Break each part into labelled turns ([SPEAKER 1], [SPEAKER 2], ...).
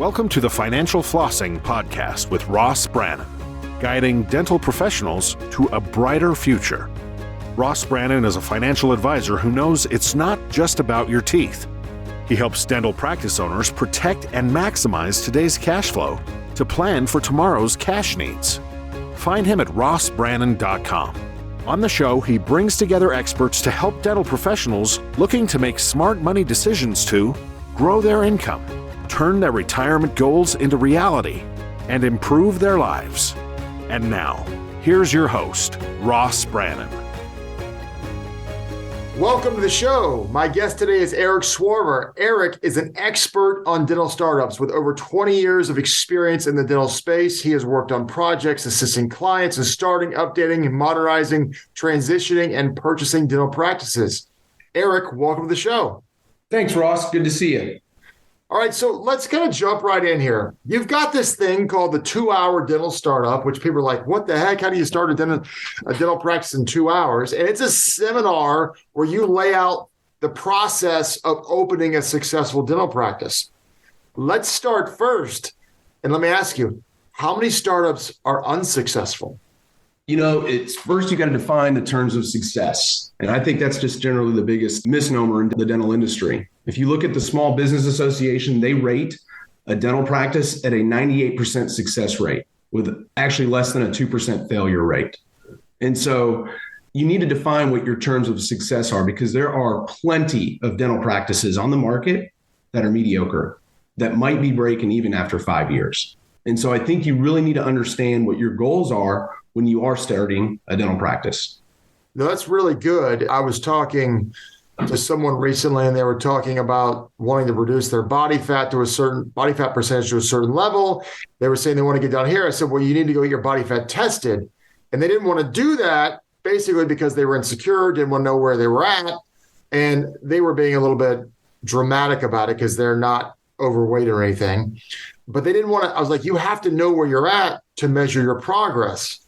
[SPEAKER 1] Welcome to the Financial Flossing podcast with Ross Brannan, guiding dental professionals to a brighter future. Ross Brannan is a financial advisor who knows it's not just about your teeth. He helps dental practice owners protect and maximize today's cash flow to plan for tomorrow's cash needs. Find him at rossbrannan.com. On the show, he brings together experts to help dental professionals looking to make smart money decisions to grow their income, turn their retirement goals into reality, and improve their lives. And now, here's your host, Ross Brannan.
[SPEAKER 2] Welcome to the show. My guest today is Eric Swarvar. Eric is an expert on dental startups with over 20 years of experience in the dental space. He has worked on projects assisting clients in starting, updating, and modernizing, transitioning, and purchasing dental practices. Eric, welcome to the show.
[SPEAKER 3] Thanks, Ross. Good to see you.
[SPEAKER 2] All right, so let's kind of jump right in here. You've got this thing called the 2-hour dental startup, which people are like, what the heck? How do you start a dental practice in 2 hours? And it's a seminar where you lay out the process of opening a successful dental practice. Let's start first. And let me ask you, how many startups are unsuccessful?
[SPEAKER 3] You know, it's first you got to define the terms of success. And I think that's just generally the biggest misnomer in the dental industry. If you look at the Small Business Association, they rate a dental practice at a 98% success rate with actually less than a 2% failure rate. And so you need to define what your terms of success are, because there are plenty of dental practices on the market that are mediocre, that might be breaking even after 5 years. And so I think you really need to understand what your goals are when you are starting a dental practice.
[SPEAKER 2] No, that's really good. I was talking to someone recently, and they were talking about wanting to reduce their body fat percentage to a certain level. They were saying they want to get down here. I said, well, you need to go get your body fat tested. And they didn't want to do that basically because they were insecure, didn't want to know where they were at. And they were being a little bit dramatic about it because they're not overweight or anything. But they didn't want to, I was like, you have to know where you're at to measure your progress.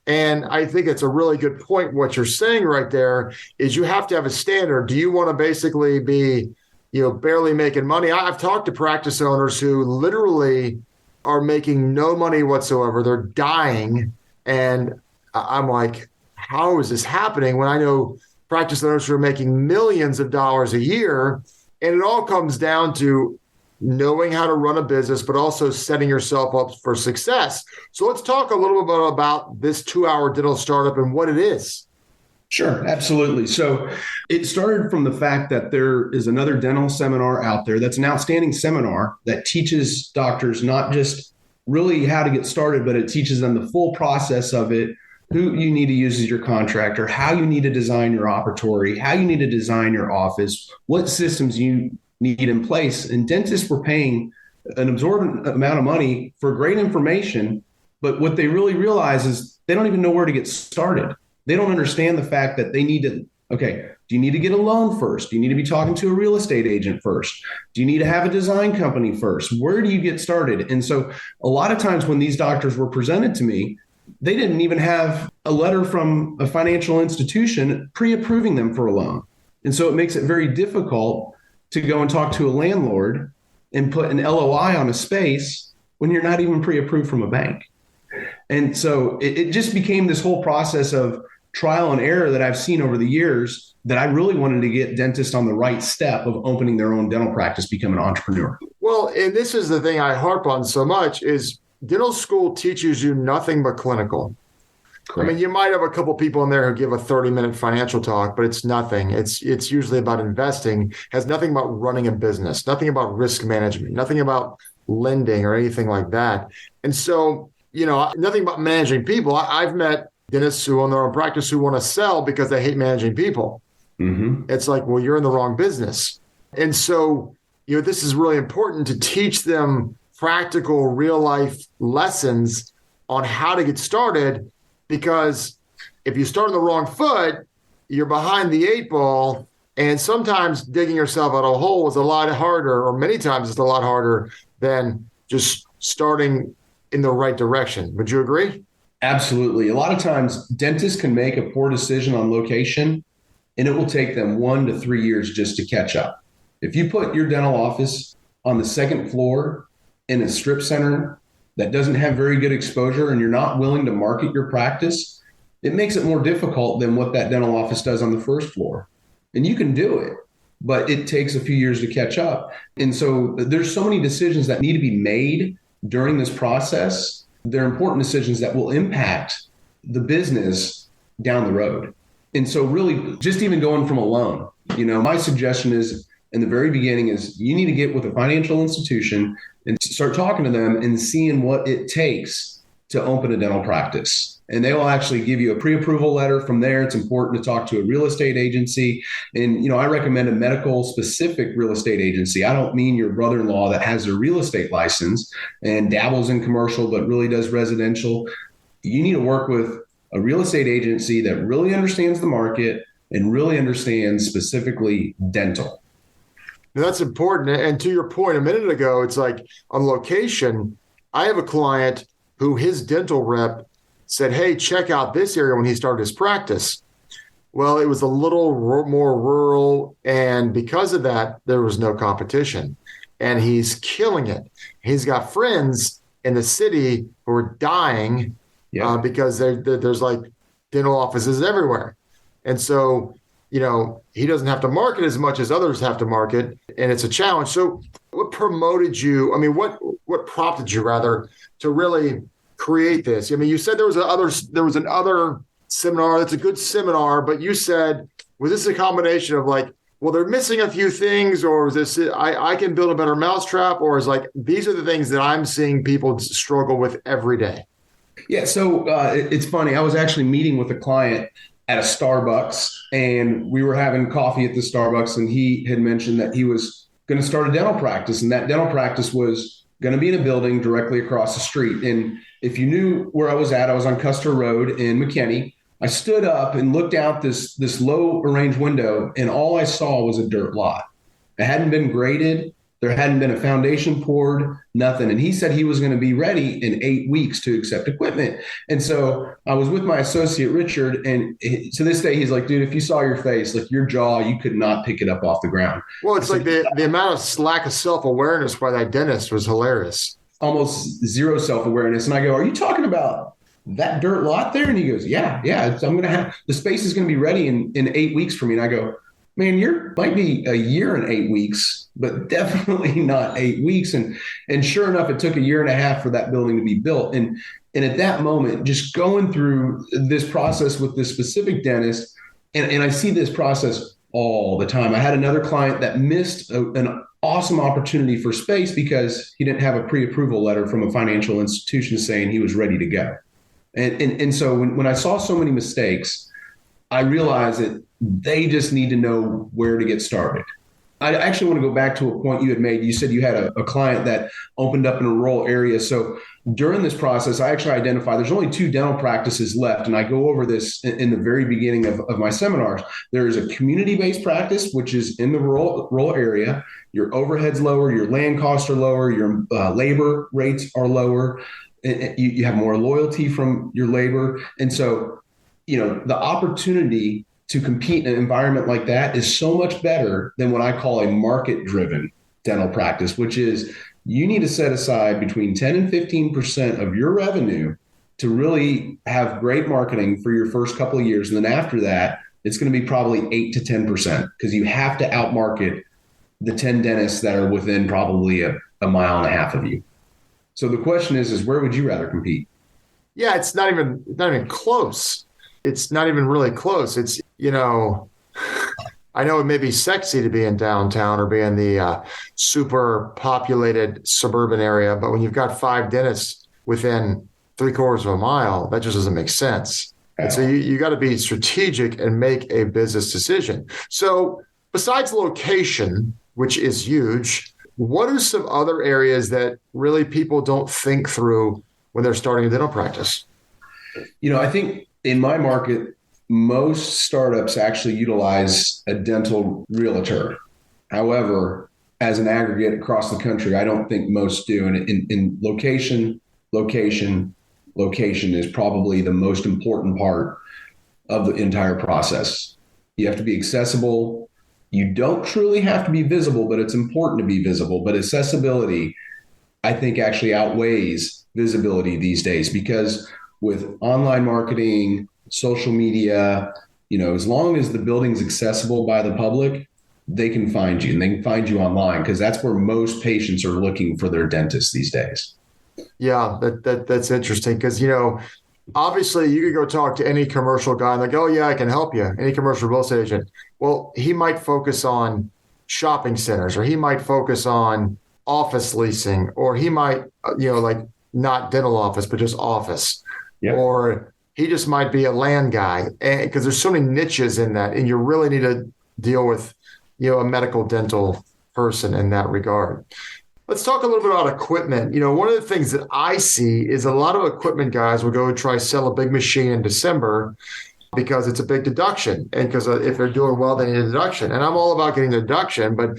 [SPEAKER 2] And I think it's a really good point. What you're saying right there is you have to have a standard. Do you want to basically be, barely making money? I've talked to practice owners who literally are making no money whatsoever. They're dying. And I'm like, how is this happening when I know practice owners who are making millions of dollars a year? And it all comes down to knowing how to run a business, but also setting yourself up for success. So let's talk a little bit about this 2-hour dental startup and what it is.
[SPEAKER 3] Sure, absolutely. So it started from the fact that there is another dental seminar out there that's an outstanding seminar that teaches doctors not just really how to get started, but it teaches them the full process of it, who you need to use as your contractor, how you need to design your operatory, how you need to design your office, what systems you need in place. And dentists were paying an absorbent amount of money for great information, but what they really realize is they don't even know where to get started. They don't understand the fact that they need to, do you need to get a loan first? Do you need to be talking to a real estate agent first? Do you need to have a design company first? Where do you get started? And so a lot of times when these doctors were presented to me, they didn't even have a letter from a financial institution pre-approving them for a loan. And so it makes it very difficult to go and talk to a landlord and put an LOI on a space when you're not even pre-approved from a bank. And so it just became this whole process of trial and error that I've seen over the years that I really wanted to get dentists on the right step of opening their own dental practice, become an entrepreneur.
[SPEAKER 2] Well, and this is the thing I harp on so much is dental school teaches you nothing but clinical. Correct. I mean, you might have a couple people in there who give a 30-minute financial talk, but it's nothing. It's usually about investing, has nothing about running a business, nothing about risk management, nothing about lending or anything like that. And so, nothing about managing people. I've met dentists who own their own practice who want to sell because they hate managing people. Mm-hmm. It's like, well, you're in the wrong business. And so, this is really important to teach them practical real life lessons on how to get started. Because if you start on the wrong foot, you're behind the 8 ball. And sometimes digging yourself out of a hole is a lot harder, or many times it's a lot harder than just starting in the right direction. Would you agree?
[SPEAKER 3] Absolutely. A lot of times dentists can make a poor decision on location, and it will take them 1 to 3 years just to catch up. If you put your dental office on the second floor in a strip center that doesn't have very good exposure and you're not willing to market your practice, it makes it more difficult than what that dental office does on the first floor. And you can do it, but it takes a few years to catch up. And so there's so many decisions that need to be made during this process. They're important decisions that will impact the business down the road. And so really just even going from a loan, my suggestion is in the very beginning is you need to get with a financial institution and start talking to them and seeing what it takes to open a dental practice. And they will actually give you a pre-approval letter. From there, it's important to talk to a real estate agency. And, I recommend a medical specific real estate agency. I don't mean your brother-in-law that has a real estate license and dabbles in commercial, but really does residential. You need to work with a real estate agency that really understands the market and really understands specifically dental.
[SPEAKER 2] Now, that's important. And to your point a minute ago, it's like on location, I have a client who his dental rep said, hey, check out this area when he started his practice. Well, it was a little more rural. And because of that, there was no competition. And he's killing it. He's got friends in the city who are dying because there's like dental offices everywhere. And so, he doesn't have to market as much as others have to market. And it's a challenge. So what promoted you? I mean, what prompted you rather to really create this? I mean, you said there was another seminar that's a good seminar, but you said, was this a combination of like, well, they're missing a few things, or is this I can build a better mousetrap, or is like these are the things that I'm seeing people struggle with every day?
[SPEAKER 3] Yeah, so it's funny. I was actually meeting with a client at a Starbucks, and we were having coffee at the Starbucks, and he had mentioned that he was going to start a dental practice, and that dental practice was going to be in a building directly across the street. And if you knew where I was on Custer Road in McKinney. I stood up and looked out this low arranged window, and all I saw was a dirt lot. It hadn't been graded. There hadn't been a foundation poured, nothing. And he said he was going to be ready in 8 weeks to accept equipment. And so I was with my associate, Richard, and to this day, he's like, dude, if you saw your face, like your jaw, you could not pick it up off the ground.
[SPEAKER 2] Well, it's like the amount of lack of self-awareness by that dentist was hilarious.
[SPEAKER 3] Almost zero self-awareness. And I go, are you talking about that dirt lot there? And he goes, yeah. I'm going to have, the space is going to be ready in 8 weeks for me. And I go, man, might be a year and 8 weeks, but definitely not 8 weeks. And sure enough, it took a year and a half for that building to be built. And at that moment, just going through this process with this specific dentist, and I see this process all the time. I had another client that missed an awesome opportunity for space because he didn't have a pre-approval letter from a financial institution saying he was ready to go. And so when I saw so many mistakes, I realized that they just need to know where to get started. I actually want to go back to a point you had made. You said you had a client that opened up in a rural area. So during this process, I actually identified there's only 2 dental practices left. And I go over this in the very beginning of my seminars. There is a community-based practice, which is in the rural area. Your overhead's lower, your land costs are lower, your labor rates are lower. You have more loyalty from your labor. And so, the opportunity to compete in an environment like that is so much better than what I call a market-driven dental practice, which is you need to set aside between 10 and 15% of your revenue to really have great marketing for your first couple of years. And then after that, it's going to be probably 8 to 10% because you have to outmarket the 10 dentists that are within probably a mile and a half of you. So the question is where would you rather compete?
[SPEAKER 2] Yeah, it's not even close. It's not even really close. It's, I know it may be sexy to be in downtown or be in the super populated suburban area, but when you've got 5 dentists within 3/4 of a mile, that just doesn't make sense. And so you got to be strategic and make a business decision. So besides location, which is huge, what are some other areas that really people don't think through when they're starting a dental practice?
[SPEAKER 3] I think in my market, most startups actually utilize a dental realtor. However, as an aggregate across the country, I don't think most do. And in location is probably the most important part of the entire process. You have to be accessible. You don't truly have to be visible, but it's important to be visible. But accessibility I think actually outweighs visibility these days, because with online marketing, social media, as long as the building's accessible by the public, they can find you, and they can find you online, because that's where most patients are looking for their dentist these days.
[SPEAKER 2] Yeah, that's interesting because, obviously you could go talk to any commercial guy and like, oh yeah, I can help you. Any commercial real estate agent. Well, he might focus on shopping centers, or he might focus on office leasing, or he might, like not dental office, but just office.
[SPEAKER 3] Yep.
[SPEAKER 2] Or he just might be a land guy, because there's so many niches in that. And you really need to deal with, a medical dental person in that regard. Let's talk a little bit about equipment. One of the things that I see is a lot of equipment guys will go and try to sell a big machine in December because it's a big deduction. And because if they're doing well, they need a deduction. And I'm all about getting a deduction, but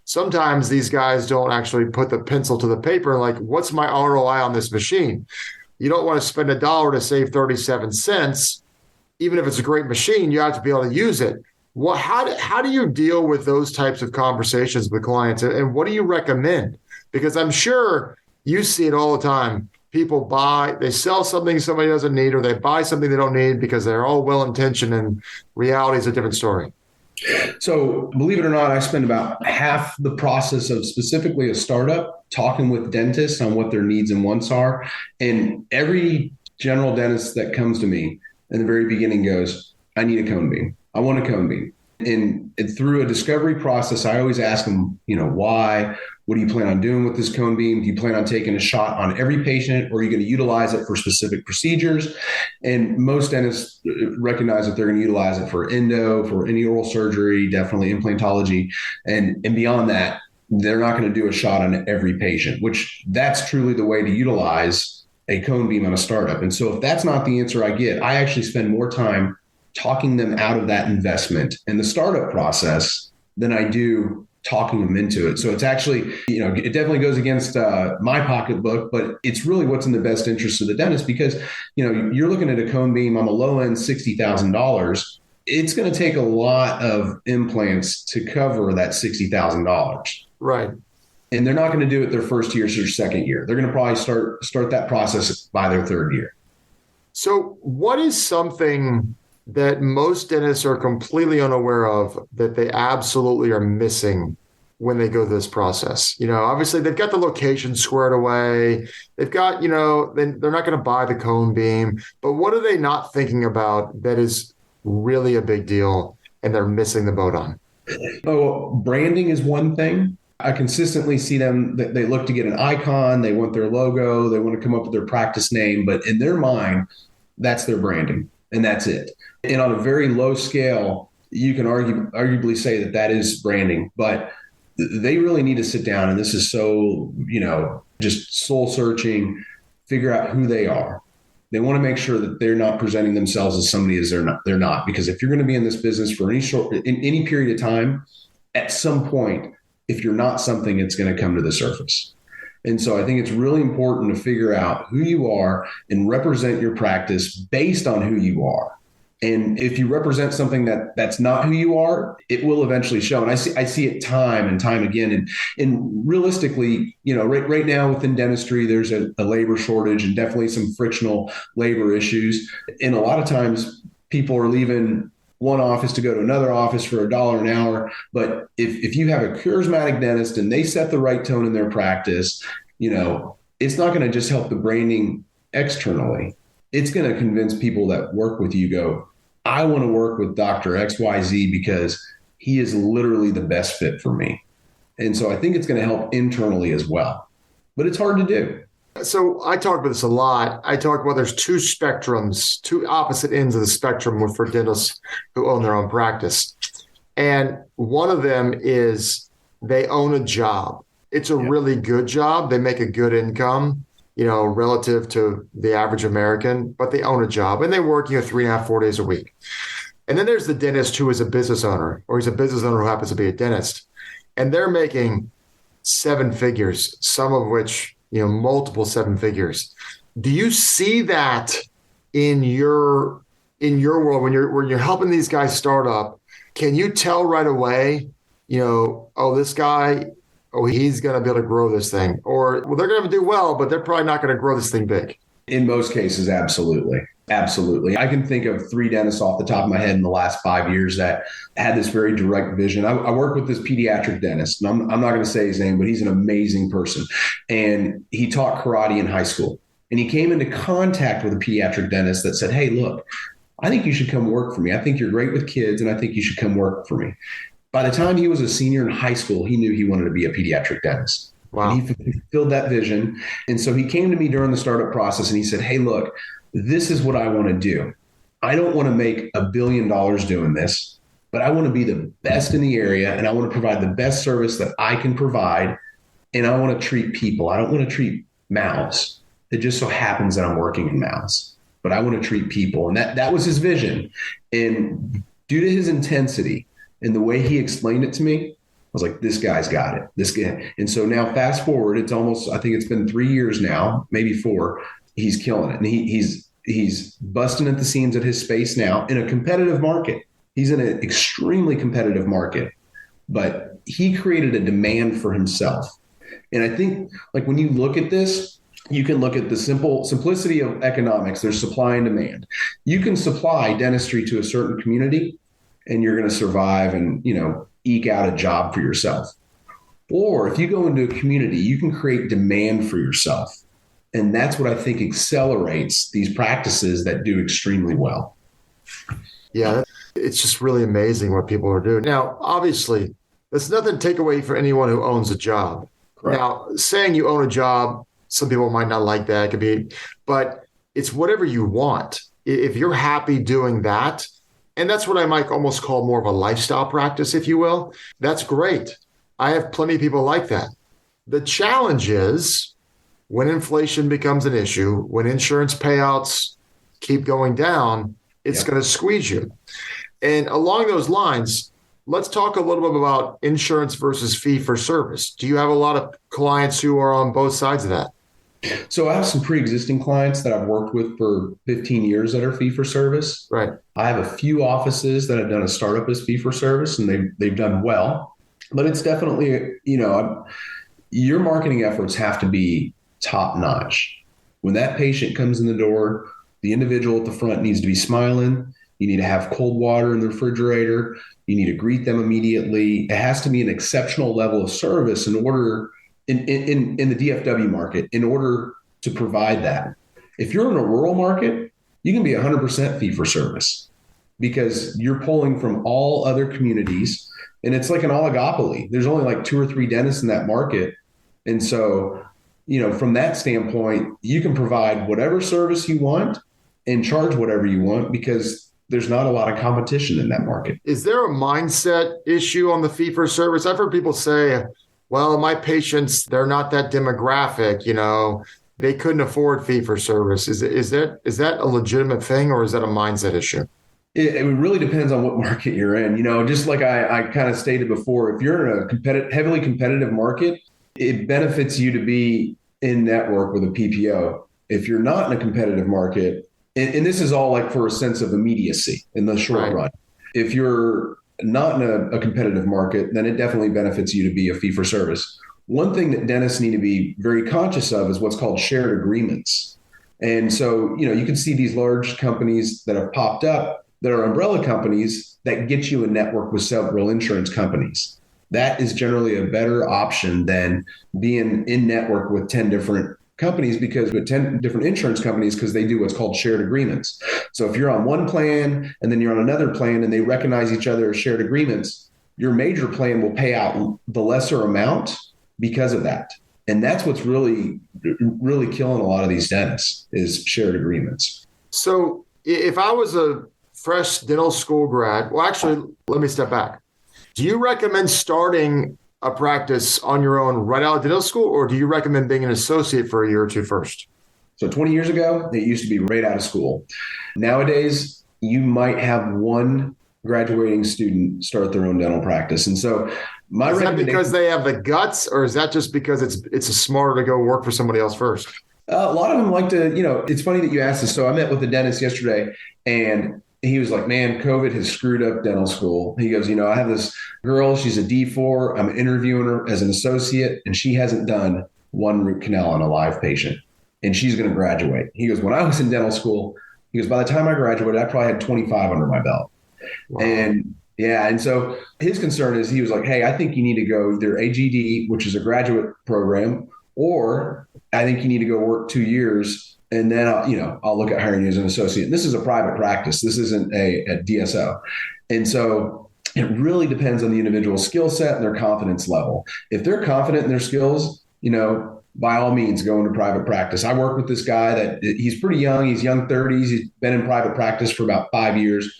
[SPEAKER 2] sometimes these guys don't actually put the pencil to the paper. Like, what's my ROI on this machine? You don't want to spend $1 to save 37 cents. Even if it's a great machine, you have to be able to use it. How do you deal with those types of conversations with clients? And what do you recommend? Because I'm sure you see it all the time. People they sell something somebody doesn't need, or they buy something they don't need because they're all well-intentioned, and reality is a different story.
[SPEAKER 3] So believe it or not, I spend about half the process of specifically a startup talking with dentists on what their needs and wants are. And every general dentist that comes to me in the very beginning goes, I need a cone beam. I want a cone beam. And through a discovery process, I always ask them, why? What do you plan on doing with this cone beam? Do you plan on taking a shot on every patient, or are you going to utilize it for specific procedures? And most dentists recognize that they're going to utilize it for endo, for any oral surgery, definitely implantology. And beyond that, they're not going to do a shot on every patient, which that's truly the way to utilize a cone beam on a startup. And so if that's not the answer I get, I actually spend more time talking them out of that investment in the startup process than I do talking them into it. So it's actually, it definitely goes against my pocketbook, but it's really what's in the best interest of the dentist, because, you're looking at a cone beam on the low end, $60,000. It's going to take a lot of implants to cover that $60,000.
[SPEAKER 2] Right.
[SPEAKER 3] And they're not going to do it their first year or second year. They're going to probably start that process by their third year.
[SPEAKER 2] So what is something that most dentists are completely unaware of that they absolutely are missing when they go through this process? Obviously they've got the location squared away. They've got, they're not going to buy the cone beam, but what are they not thinking about that is really a big deal and they're missing the boat on?
[SPEAKER 3] Oh, branding is one thing. I consistently see them that they look to get an icon. They want their logo. They want to come up with their practice name, but in their mind, that's their branding and that's it. And on a very low scale, you can arguably say that is branding, but they really need to sit down. And this is so, just soul searching, figure out who they are. They want to make sure that they're not presenting themselves as somebody as they're not, because if you're going to be in this business for any period of time, at some point, if you're not something, it's going to come to the surface. And so I think it's really important to figure out who you are and represent your practice based on who you are. And if you represent something that's not who you are, it will eventually show. And I see it time and time again. And realistically, right now within dentistry, there's a labor shortage and definitely some frictional labor issues. And a lot of times people are leaving one office to go to another office for $1 an hour. But if you have a charismatic dentist and they set the right tone in their practice, it's not going to just help the branding externally. It's going to convince people that work with you, go, I want to work with Dr. XYZ because he is literally the best fit for me. And so I think it's going to help internally as well. But it's hard to do.
[SPEAKER 2] So I talk about this a lot. I talk about there's two spectrums, two opposite ends of the spectrum for dentists who own their own practice. And one of them is they own a job. It's a really good job. They make a good income, relative to the average American, but they own a job and they work, 3.5, 4 days a week. And then there's the dentist who is a business owner, or he's a business owner who happens to be a dentist, and they're making 7 figures, some of which, multiple 7 figures. Do you see that in your world when you're helping these guys start up? Can you tell right away, oh, this guy oh, he's going to be able to grow this thing, or well, they're going to do well, but they're probably not going to grow this thing big.
[SPEAKER 3] In most cases, absolutely. Absolutely. I can think of 3 dentists off the top of my head in the last 5 years that had this very direct vision. I work with this pediatric dentist, and I'm not going to say his name, but he's an amazing person. And he taught karate in high school. And he came into contact with a pediatric dentist that said, hey, look, I think you should come work for me. I think you're great with kids, and I think you should come work for me. By the time he was a senior in high school, he knew he wanted to be a pediatric dentist.
[SPEAKER 2] Wow.
[SPEAKER 3] And he fulfilled that vision. And so he came to me during the startup process and he said, hey, look, this is what I want to do. I don't want to make $1 billion doing this, but I want to be the best in the area, and I want to provide the best service that I can provide. And I want to treat people. I don't want to treat mouths. It just so happens that I'm working in mouths, but I want to treat people. And that was his vision. And due to his intensity and the way he explained it to me, I was like, this guy's got it. This guy. And so now fast forward, it's almost, I think it's been 3 years now, maybe 4. He's killing it. And he's busting at the seams at his space now in a competitive market. He's in an extremely competitive market, but he created a demand for himself. And I think like when you look at this, you can look at the simplicity of economics. There's supply and demand. You can supply dentistry to a certain community and you're going to survive and, eke out a job for yourself. Or if you go into a community, you can create demand for yourself. And that's what I think accelerates these practices that do extremely well.
[SPEAKER 2] Yeah, it's just really amazing what people are doing. Now, obviously, that's nothing to take away for anyone who owns a job. Correct. Now, saying you own a job, some people might not like that. It could be, but it's whatever you want. If you're happy doing that, and that's what I might almost call more of a lifestyle practice, if you will, that's great. I have plenty of people like that. The challenge is when inflation becomes an issue, when insurance payouts keep going down, it's going to squeeze you. And along those lines, let's talk a little bit about insurance versus fee for service. Do you have a lot of clients who are on both sides of that?
[SPEAKER 3] So I have some pre-existing clients that I've worked with for 15 years that are fee for service.
[SPEAKER 2] Right.
[SPEAKER 3] I have a few offices that have done a startup as fee for service, and they've done well. But it's definitely, your marketing efforts have to be top notch. When that patient comes in the door, the individual at the front needs to be smiling. You need to have cold water in the refrigerator. You need to greet them immediately. It has to be an exceptional level of service in order in the DFW market in order to provide that. If you're in a rural market, you can be 100% fee for service because you're pulling from all other communities, and it's like an oligopoly. There's only like 2 or 3 dentists in that market. And so, from that standpoint, you can provide whatever service you want and charge whatever you want because there's not a lot of competition in that market.
[SPEAKER 2] Is there a mindset issue on the fee for service? I've heard people say, well, my patients, they're not that demographic, they couldn't afford fee for service. Is that a legitimate thing, or is that a mindset issue?
[SPEAKER 3] It really depends on what market you're in. Just like I kind of stated before, if you're in a heavily competitive market, it benefits you to be in network with a PPO. If you're not in a competitive market, and this is all like for a sense of immediacy in the short run. If you're not in a competitive market, then it definitely benefits you to be a fee for service. One thing that dentists need to be very conscious of is what's called shared agreements. And so, you can see these large companies that have popped up that are umbrella companies that get you a network with several insurance companies. That is generally a better option than being in network with 10 different companies with 10 different insurance companies because they do what's called shared agreements. So if you're on one plan and then you're on another plan and they recognize each other as shared agreements, your major plan will pay out the lesser amount because of that. And that's what's really, really killing a lot of these dentists is shared agreements.
[SPEAKER 2] So if I was a fresh dental school grad, well, actually, let me step back. Do you recommend starting a practice on your own right out of dental school, or do you recommend being an associate for a year or two first?
[SPEAKER 3] So 20 years ago, it used to be right out of school. Nowadays, you might have one graduating student start their own dental practice. And so
[SPEAKER 2] is that because they have the guts, or is that just because it's smarter to go work for somebody else first?
[SPEAKER 3] A lot of them like to, it's funny that you asked this. So I met with a dentist yesterday, and he was like, man, COVID has screwed up dental school. He goes, I have this girl, she's a D4. I'm interviewing her as an associate, and she hasn't done one root canal on a live patient, and she's going to graduate. He goes, when I was in dental school, he goes, by the time I graduated, I probably had 25 under my belt. Wow. And so his concern is, he was like, hey, I think you need to go either AGD, which is a graduate program, or I think you need to go work 2 years, and then I'll look at hiring you as an associate. And this is a private practice. This isn't a DSO. And so it really depends on the individual skill set and their confidence level. If they're confident in their skills, by all means, go into private practice. I work with this guy that he's pretty young. He's young 30s. He's been in private practice for about 5 years.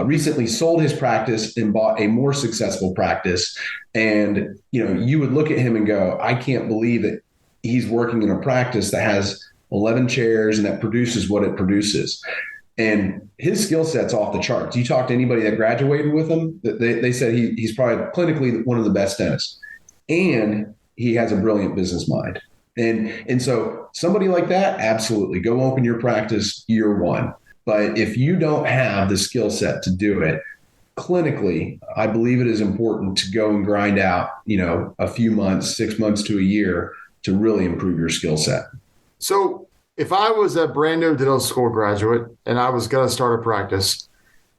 [SPEAKER 3] Recently sold his practice and bought a more successful practice. And, you would look at him and go, I can't believe that he's working in a practice that has 11 chairs and that produces what it produces. And his skill set's off the charts. You talk to anybody that graduated with him, they said he's probably clinically one of the best dentists. And he has a brilliant business mind. And so somebody like that, absolutely go open your practice year one. But if you don't have the skill set to do it clinically, I believe it is important to go and grind out, a few months, 6 months to a year to really improve your skill set.
[SPEAKER 2] So if I was a brand new dental school graduate and I was going to start a practice,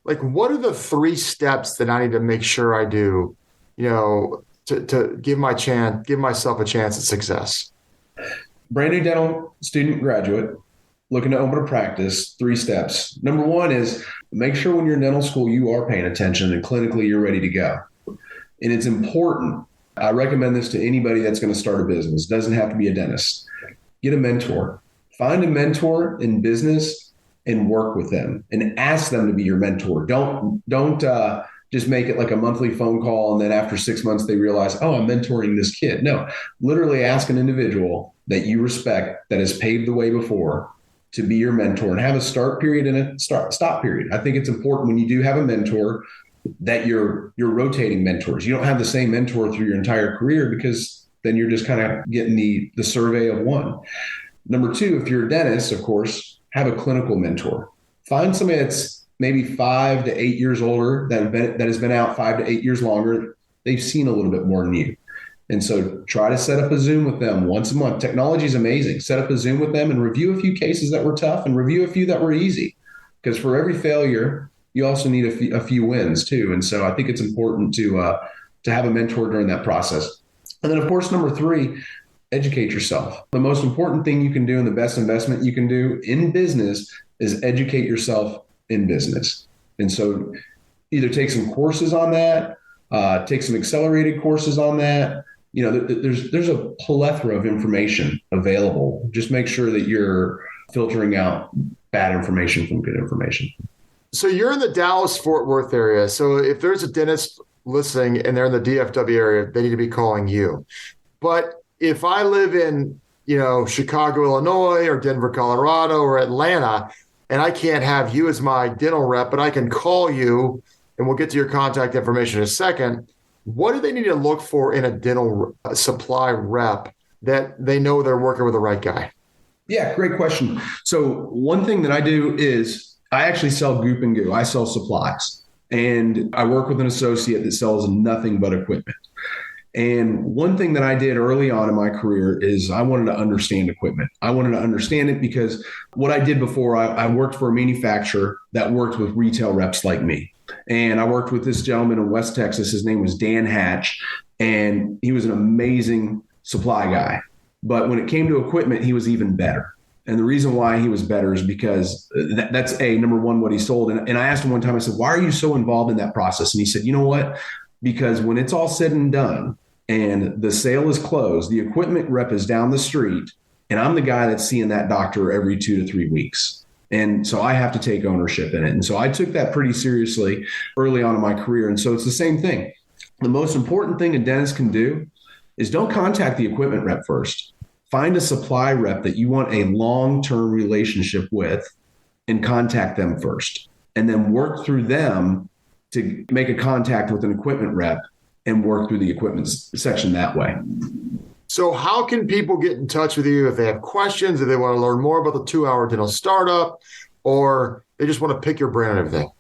[SPEAKER 2] what are the 3 steps that I need to make sure I do, to give myself a chance at success?
[SPEAKER 3] Brand new dental student graduate looking to open a practice, 3 steps. Number 1 is make sure when you're in dental school, you are paying attention and clinically you're ready to go. And it's important. I recommend this to anybody that's going to start a business. It doesn't have to be a dentist. Get a mentor. Find a mentor in business and work with them and ask them to be your mentor. Don't just make it like a monthly phone call, and then after 6 months they realize, oh, I'm mentoring this kid. No, literally ask an individual that you respect that has paved the way before to be your mentor, and have a start period and a stop period. I think it's important when you do have a mentor that you're rotating mentors. You don't have the same mentor through your entire career, because then you're just kind of getting the survey of one. Number 2, if you're a dentist, of course, have a clinical mentor. Find somebody that's maybe 5 to 8 years older that has been out 5 to 8 years longer. They've seen a little bit more than you. And so try to set up a Zoom with them once a month. Technology is amazing. Set up a Zoom with them and review a few cases that were tough and review a few that were easy. Because for every failure, you also need a few wins too. And so I think it's important to have a mentor during that process. And then, of course, number 3, educate yourself. The most important thing you can do and the best investment you can do in business is educate yourself in business. And so either take some courses on that, take some accelerated courses on that. There's a plethora of information available. Just make sure that you're filtering out bad information from good information.
[SPEAKER 2] So you're in the Dallas-Fort Worth area. So if there's a dentist listening and they're in the DFW area, they need to be calling you. But if I live in, Chicago, Illinois, or Denver, Colorado, or Atlanta, and I can't have you as my dental rep, but I can call you, and we'll get to your contact information in a second. What do they need to look for in a dental supply rep that they know they're working with the right guy?
[SPEAKER 3] Yeah, great question. So one thing that I do is I actually sell goop and goo. I sell supplies, and I work with an associate that sells nothing but equipment. And one thing that I did early on in my career is I wanted to understand equipment. I wanted to understand it because what I did before, I worked for a manufacturer that worked with retail reps like me. And I worked with this gentleman in West Texas. His name was Dan Hatch, and he was an amazing supply guy. But when it came to equipment, he was even better. And the reason why he was better is because that's number 1, what he sold. And I asked him one time, I said, why are you so involved in that process? And he said, you know what? Because when it's all said and done and the sale is closed, the equipment rep is down the street, and I'm the guy that's seeing that doctor every 2 to 3 weeks. And so I have to take ownership in it. And so I took that pretty seriously early on in my career. And so it's the same thing. The most important thing a dentist can do is don't contact the equipment rep first. Find a supply rep that you want a long-term relationship with and contact them first. And then work through them to make a contact with an equipment rep and work through the equipment section that way.
[SPEAKER 2] So how can people get in touch with you if they have questions, if they want to learn more about the 2-Hour Dental Startup, or they just want to pick your brain and everything?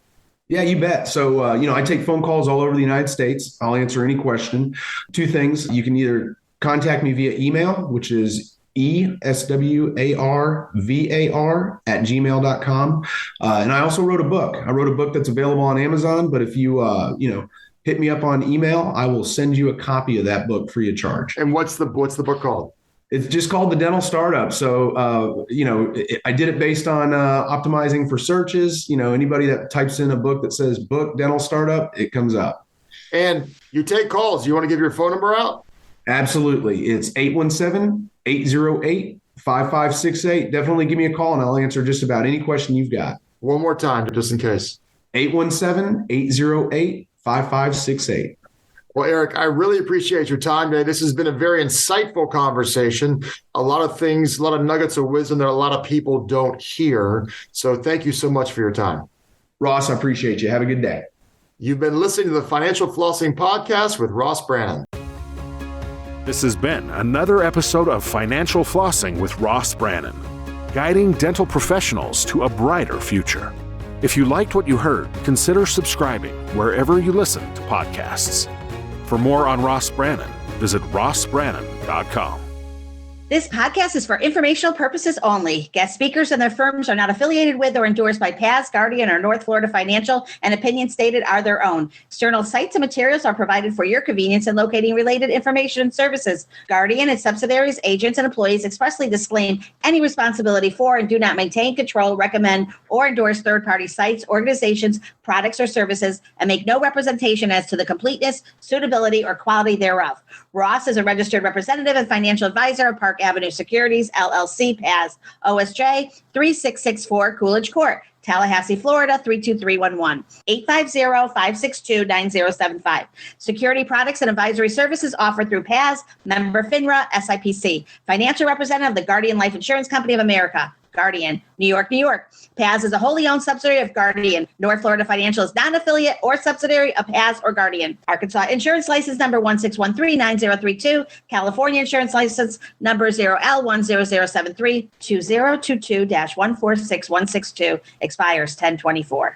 [SPEAKER 3] Yeah, you bet. So, I take phone calls all over the United States. I'll answer any question. Two things. You can either contact me via email, which is eswarvar@gmail.com. And I also wrote a book. I wrote a book that's available on Amazon. But if you, hit me up on email, I will send you a copy of that book free of charge.
[SPEAKER 2] And what's the book called?
[SPEAKER 3] It's just called The Dental Startup. So, I did it based on optimizing for searches. Anybody that types in a book that says book dental startup, it comes up.
[SPEAKER 2] And you take calls. You want to give your phone number out?
[SPEAKER 3] Absolutely. It's 817-808-5568. Definitely give me a call and I'll answer just about any question you've got.
[SPEAKER 2] One more time, just in case.
[SPEAKER 3] 817-808-5568.
[SPEAKER 2] Well, Eric, I really appreciate your time today. This has been a very insightful conversation. A lot of things, a lot of nuggets of wisdom that a lot of people don't hear. So thank you so much for your time.
[SPEAKER 3] Ross, I appreciate you. Have a good day.
[SPEAKER 2] You've been listening to the Financial Flossing Podcast with Ross Brannan.
[SPEAKER 1] This has been another episode of Financial Flossing with Ross Brannan, guiding dental professionals to a brighter future. If you liked what you heard, consider subscribing wherever you listen to podcasts. For more on Ross Brannan, visit rossbrannan.com.
[SPEAKER 4] This podcast is for informational purposes only. Guest speakers and their firms are not affiliated with or endorsed by PAS, Guardian, or North Florida Financial, and opinions stated are their own. External sites and materials are provided for your convenience in locating related information and services. Guardian, its subsidiaries, agents, and employees expressly disclaim any responsibility for and do not maintain, control, recommend, or endorse third-party sites, organizations, products, or services, and make no representation as to the completeness, suitability, or quality thereof. Ross is a registered representative and financial advisor of Park Avenue Securities, LLC, PAS, OSJ 3664 Coolidge Court, Tallahassee, Florida 32311, 850-562-9075. Security products and advisory services offered through PAS, member FINRA, SIPC. Financial representative of the Guardian Life Insurance Company of America. Guardian, New York, New York. PAS is a wholly owned subsidiary of Guardian. North Florida Financial is not an affiliate or subsidiary of PAS or Guardian. Arkansas Insurance License Number 16139032. California Insurance License Number 0L10073 2022-146162. Expires 1024.